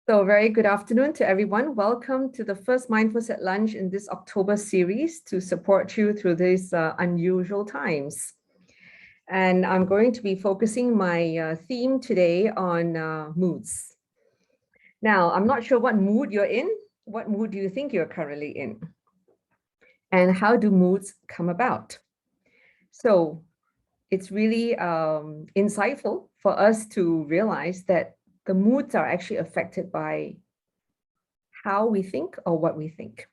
So very good afternoon to everyone. Welcome to the first Mindfulness at Lunch in this October series to support you through these unusual times. And I'm going to be focusing my theme today on moods. Now, I'm not sure what mood you're in. What mood do you think you're currently in? And how do moods come about? So it's really insightful for us to realize that the moods are actually affected by how we think or what we think.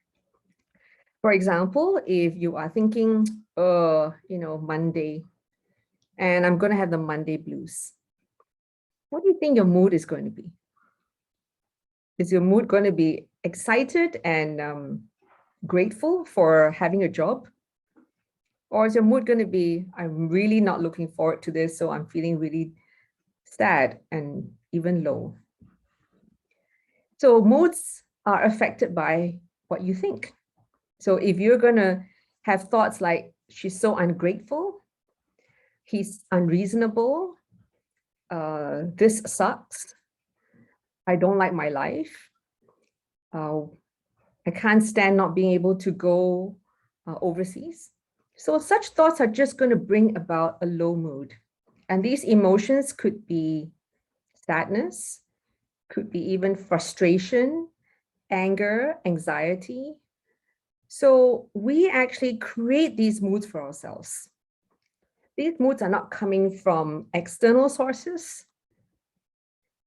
For example, if you are thinking, Monday, and I'm going to have the Monday blues, what do you think your mood is going to be? Is your mood going to be excited and grateful for having a job? Or is your mood going to be, I'm really not looking forward to this, so I'm feeling really sad and even low? So moods are affected by what you think. So if you're going to have thoughts like, she's so ungrateful, he's unreasonable, this sucks, I don't like my life, I can't stand not being able to go overseas. So such thoughts are just going to bring about a low mood. And these emotions could be sadness, could be even frustration, anger, anxiety. So we actually create these moods for ourselves. These moods are not coming from external sources.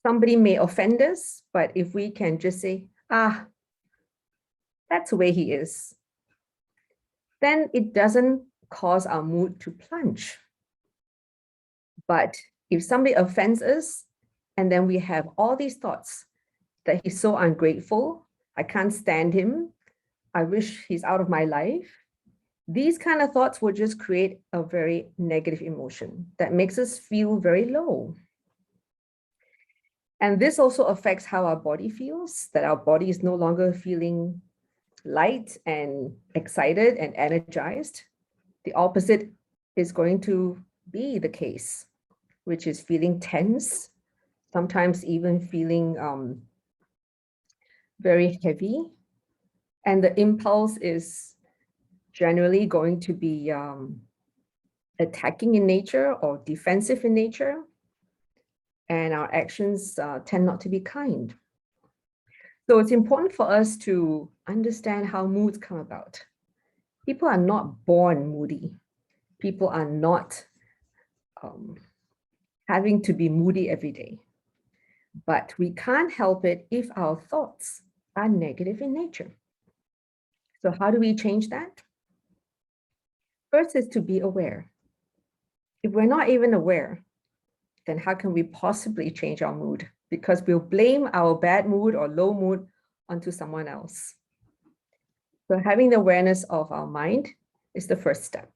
Somebody may offend us, but if we can just say, that's the way he is, then it doesn't cause our mood to plunge. But if somebody offends us, and then we have all these thoughts that he's so ungrateful, I can't stand him, I wish he's out of my life, these kind of thoughts will just create a very negative emotion that makes us feel very low. And this also affects how our body feels, that our body is no longer feeling light and excited and energized. The opposite is going to be the case, which is feeling tense, sometimes even feeling very heavy. And the impulse is generally going to be attacking in nature or defensive in nature. And our actions tend not to be kind. So it's important for us to understand how moods come about. People are not born moody. People are not having to be moody every day. But we can't help it if our thoughts are negative in nature. So how do we change that? First is to be aware. If we're not even aware, then how can we possibly change our mood? Because we'll blame our bad mood or low mood onto someone else. So having the awareness of our mind is the first step.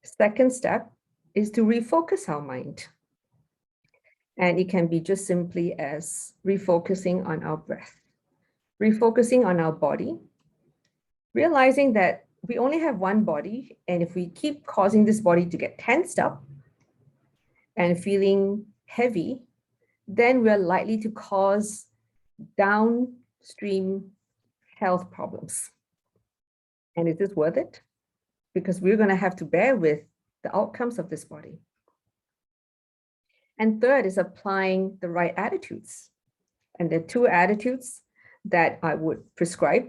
Second step is to refocus our mind. And it can be just simply as refocusing on our breath, refocusing on our body, realizing that we only have one body. And if we keep causing this body to get tensed up and feeling heavy, then we're likely to cause downstream health problems. And is this worth it? Because we're going to have to bear with the outcomes of this body. And third is applying the right attitudes. And there are two attitudes that I would prescribe.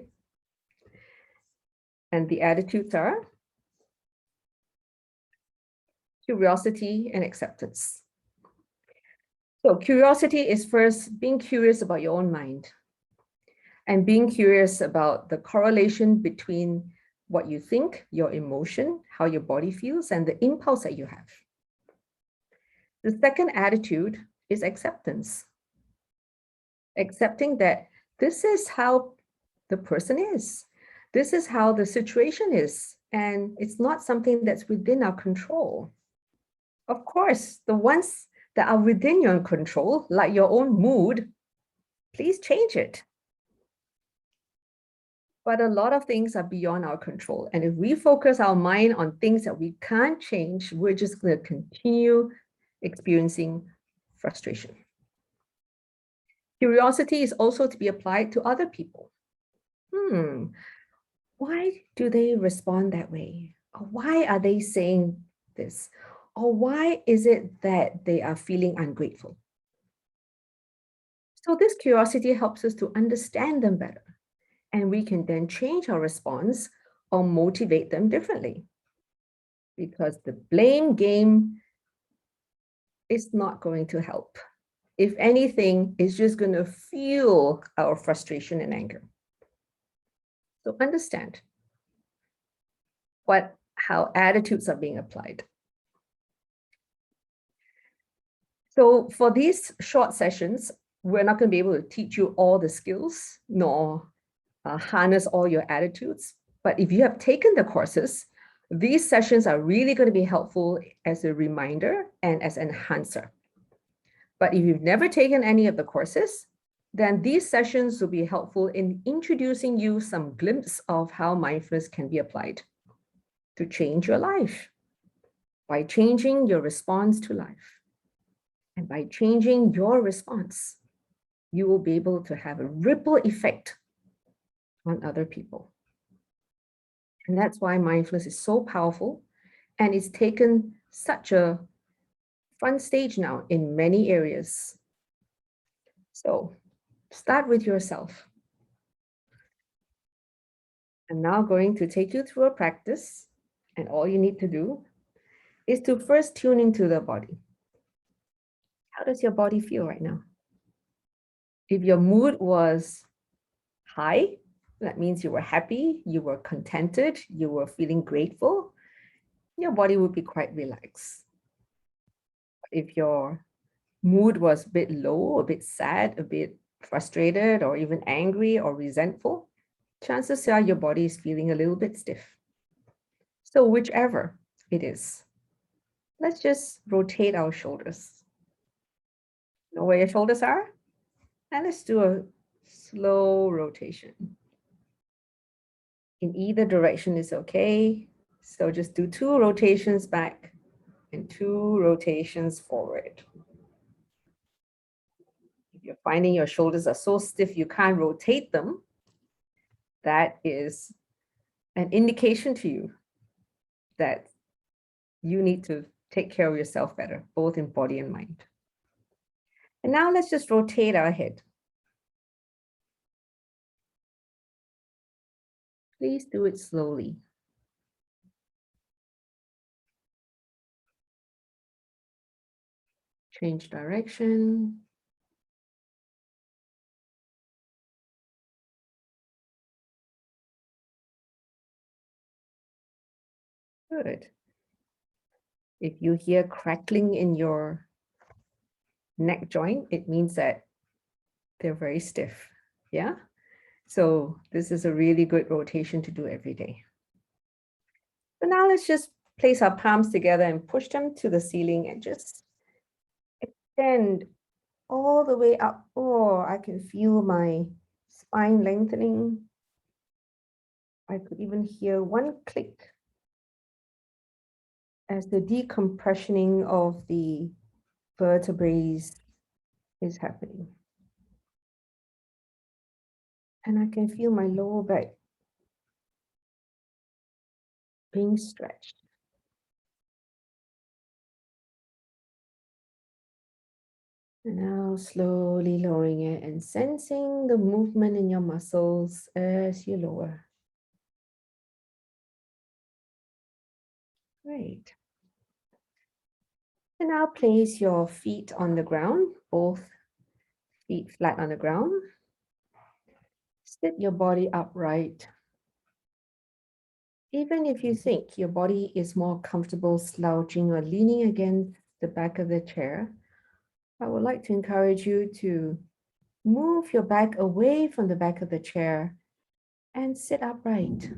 And the attitudes are curiosity and acceptance. So curiosity is first being curious about your own mind and being curious about the correlation between what you think, your emotion, how your body feels, and the impulse that you have. The second attitude is acceptance. Accepting that this is how the person is. This is how the situation is. And it's not something that's within our control. Of course, the ones that are within your control, like your own mood, please change it. But a lot of things are beyond our control. And if we focus our mind on things that we can't change, we're just going to continue experiencing frustration. Curiosity is also to be applied to other people. Why do they respond that way? Or why are they saying this? Or why is it that they are feeling ungrateful? So this curiosity helps us to understand them better, and we can then change our response or motivate them differently. Because the blame game is not going to help. If anything, it's just going to fuel our frustration and anger. So understand how attitudes are being applied. So for these short sessions, we're not going to be able to teach you all the skills, nor harness all your attitudes. But if you have taken the courses, these sessions are really going to be helpful as a reminder and as an enhancer. But if you've never taken any of the courses, then these sessions will be helpful in introducing you some glimpse of how mindfulness can be applied to change your life by changing your response to life. And by changing your response, you will be able to have a ripple effect on other people. And that's why mindfulness is so powerful, and it's taken such a front stage now in many areas. So start with yourself. I'm now going to take you through a practice, and all you need to do is to first tune into the body. How does your body feel right now? If your mood was high, that means you were happy, you were contented, you were feeling grateful, your body would be quite relaxed. If your mood was a bit low, a bit sad, a bit frustrated, or even angry or resentful, chances are your body is feeling a little bit stiff. So whichever it is, let's just rotate our shoulders. Know where your shoulders are? And let's do a slow rotation. In either direction is okay. So just do 2 rotations back and 2 rotations forward. If you're finding your shoulders are so stiff you can't rotate them, that is an indication to you that you need to take care of yourself better, both in body and mind. And now let's just rotate our head. Please do it slowly. Change direction. Good. If you hear crackling in your neck joint, it means that they're very stiff. Yeah. So this is a really good rotation to do every day. So now let's just place our palms together and push them to the ceiling and just extend all the way up. Oh, I can feel my spine lengthening. I could even hear one click as the decompressioning of the vertebrae is happening. And I can feel my lower back being stretched. And now slowly lowering it and sensing the movement in your muscles as you lower. Great. And now place your feet on the ground, both feet flat on the ground. Sit your body upright. Even if you think your body is more comfortable slouching or leaning against the back of the chair, I would like to encourage you to move your back away from the back of the chair and sit upright.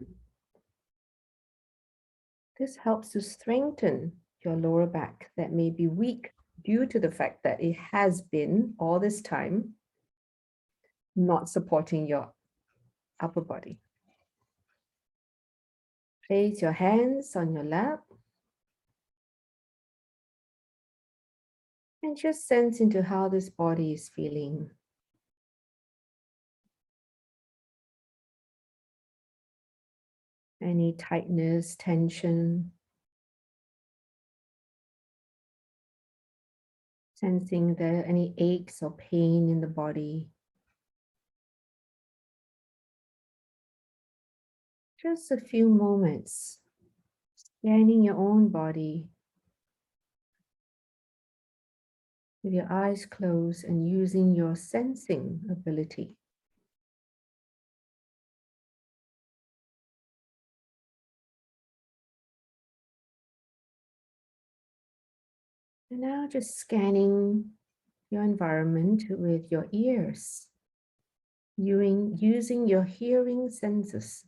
This helps to strengthen your lower back that may be weak due to the fact that it has been all this time not supporting your upper body. Place your hands on your lap and just sense into how this body is feeling. any tightness, tension, sensing there any aches or pain in the body. Just a few moments, scanning your own body with your eyes closed and using your sensing ability. And now just scanning your environment with your ears, using your hearing senses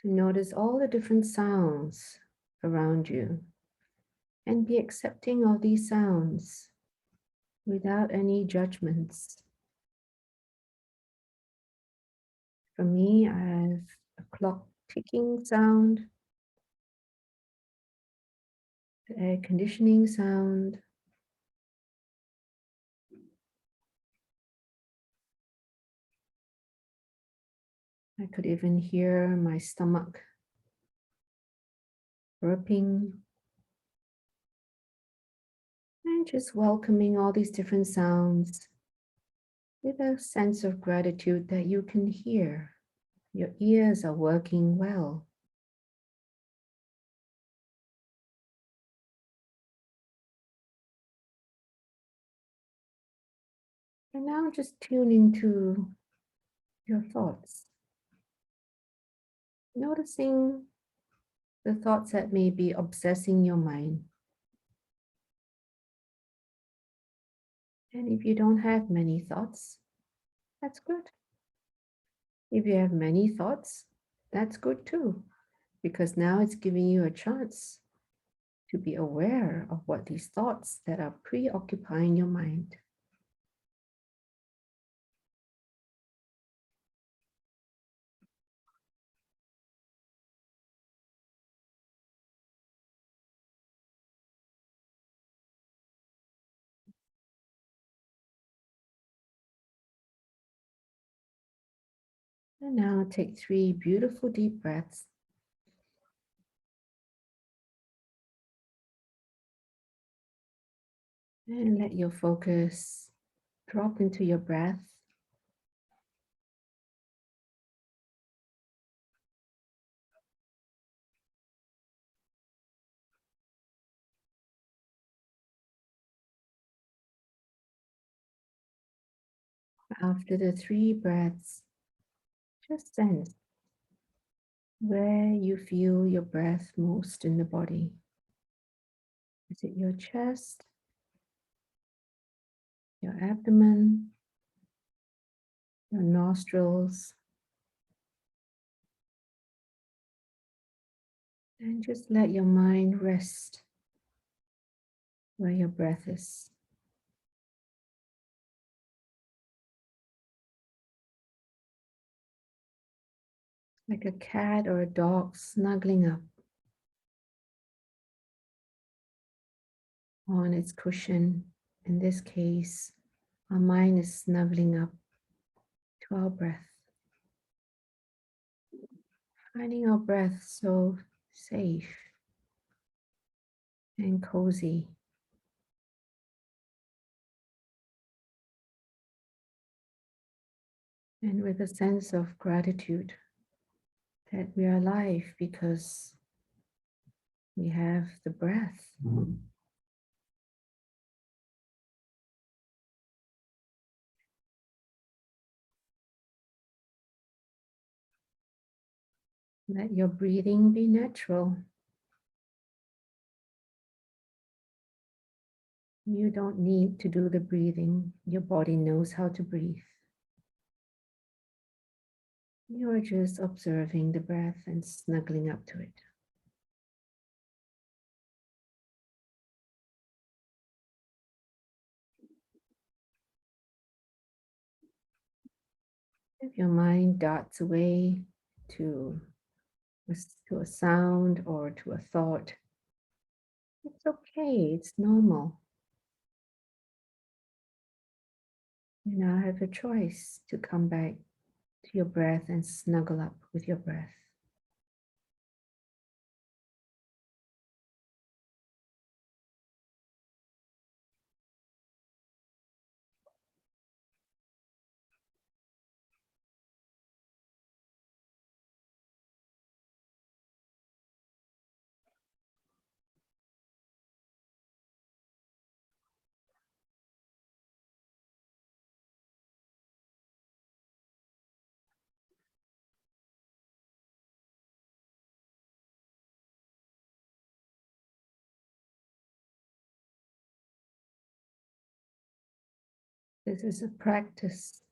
to notice all the different sounds around you and be accepting of these sounds without any judgments. For me, I have a clock ticking sound, the air conditioning sound, I could even hear my stomach burping, and just welcoming all these different sounds with a sense of gratitude that you can hear. Your ears are working well. And now just tune into your thoughts, noticing the thoughts that may be obsessing your mind. And if you don't have many thoughts, that's good. If you have many thoughts, that's good too, because now it's giving you a chance to be aware of what these thoughts that are preoccupying your mind. And now take 3 beautiful deep breaths. And let your focus drop into your breath. After the 3 breaths, just sense where you feel your breath most in the body. Is it your chest, your abdomen, your nostrils? And just let your mind rest where your breath is. Like a cat or a dog snuggling up on its cushion. In this case, our mind is snuggling up to our breath. Finding our breath so safe and cozy. And with a sense of gratitude that we are alive because we have the breath. Let your breathing be natural. You don't need to do the breathing. Your body knows how to breathe. You are just observing the breath and snuggling up to it. If your mind darts away to a sound or to a thought, it's okay, it's normal. You now have a choice to come back to to your breath and snuggle up with your breath. This is a practice.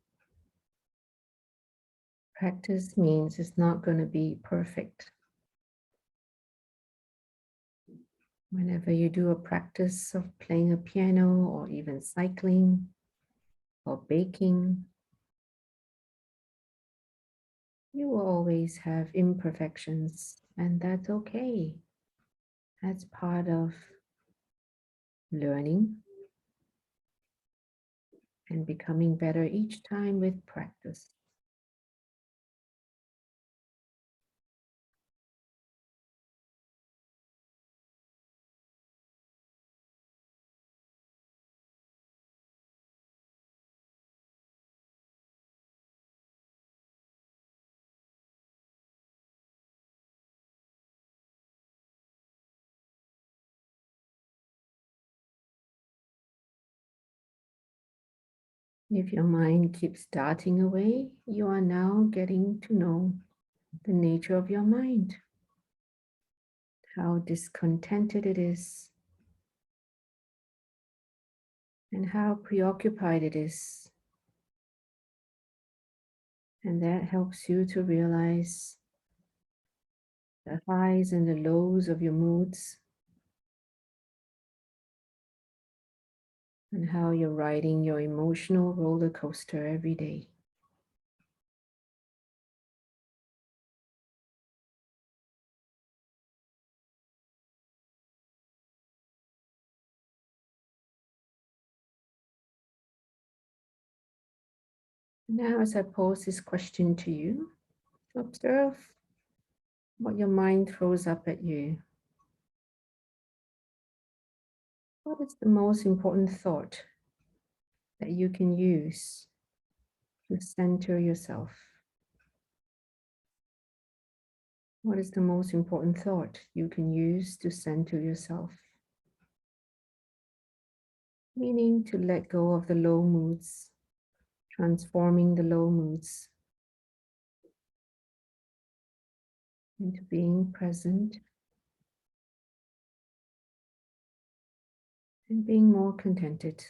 Practice means it's not going to be perfect. Whenever you do a practice of playing a piano or even cycling or baking, you will always have imperfections, and that's okay. That's part of learning and becoming better each time with practice. If your mind keeps darting away, you are now getting to know the nature of your mind, how discontented it is, and how preoccupied it is. And that helps you to realize the highs and the lows of your moods and how you're riding your emotional roller coaster every day. Now, as I pose this question to you, observe what your mind throws up at you. What is the most important thought that you can use to center yourself? What is the most important thought you can use to center yourself? Meaning to let go of the low moods, transforming the low moods into being present and being more contented.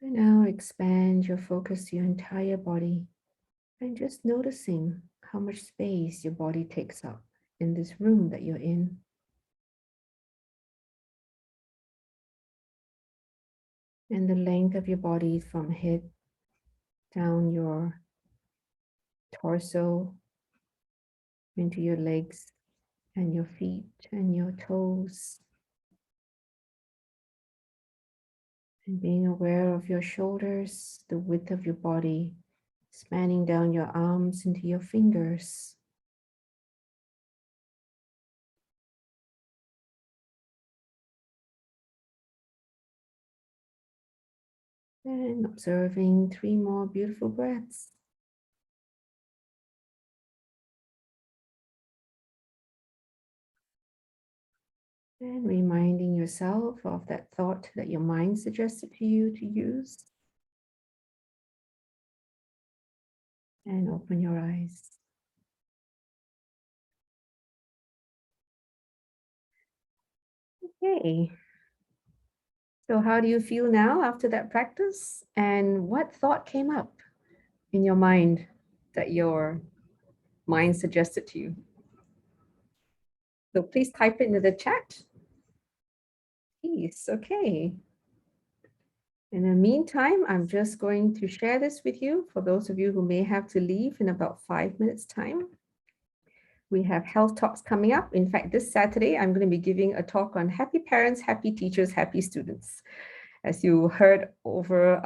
And now expand your focus to your entire body and just noticing how much space your body takes up in this room that you're in. And the length of your body from head down your torso into your legs and your feet and your toes. And being aware of your shoulders, the width of your body, spanning down your arms into your fingers. And observing 3 more beautiful breaths. And reminding yourself of that thought that your mind suggested to you to use. And open your eyes. Okay. So how do you feel now after that practice? And what thought came up in your mind that your mind suggested to you? So please type it into the chat. Peace. Okay. In the meantime, I'm just going to share this with you for those of you who may have to leave in about 5 minutes time. We have health talks coming up. In fact, this Saturday, I'm going to be giving a talk on happy parents, happy teachers, happy students. As you heard over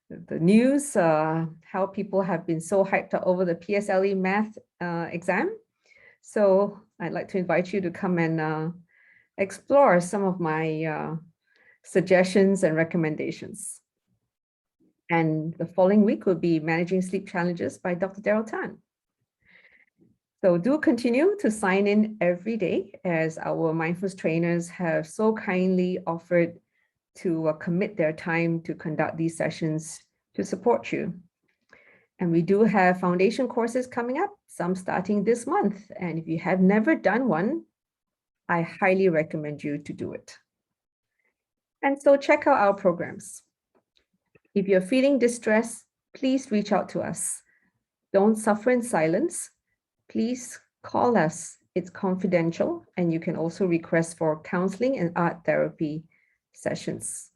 the news, how people have been so hyped up over the PSLE math exam. So I'd like to invite you to come and explore some of my suggestions and recommendations. And the following week will be Managing Sleep Challenges by Dr. Daryl Tan. So do continue to sign in every day, as our mindfulness trainers have so kindly offered to commit their time to conduct these sessions to support you. And we do have foundation courses coming up, some starting this month. And if you have never done one, I highly recommend you to do it. And so check out our programs. If you're feeling distressed, please reach out to us. Don't suffer in silence. Please call us. It's confidential, and you can also request for counseling and art therapy sessions.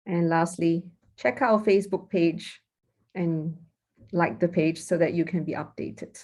And lastly, check out our Facebook page and like the page so that you can be updated.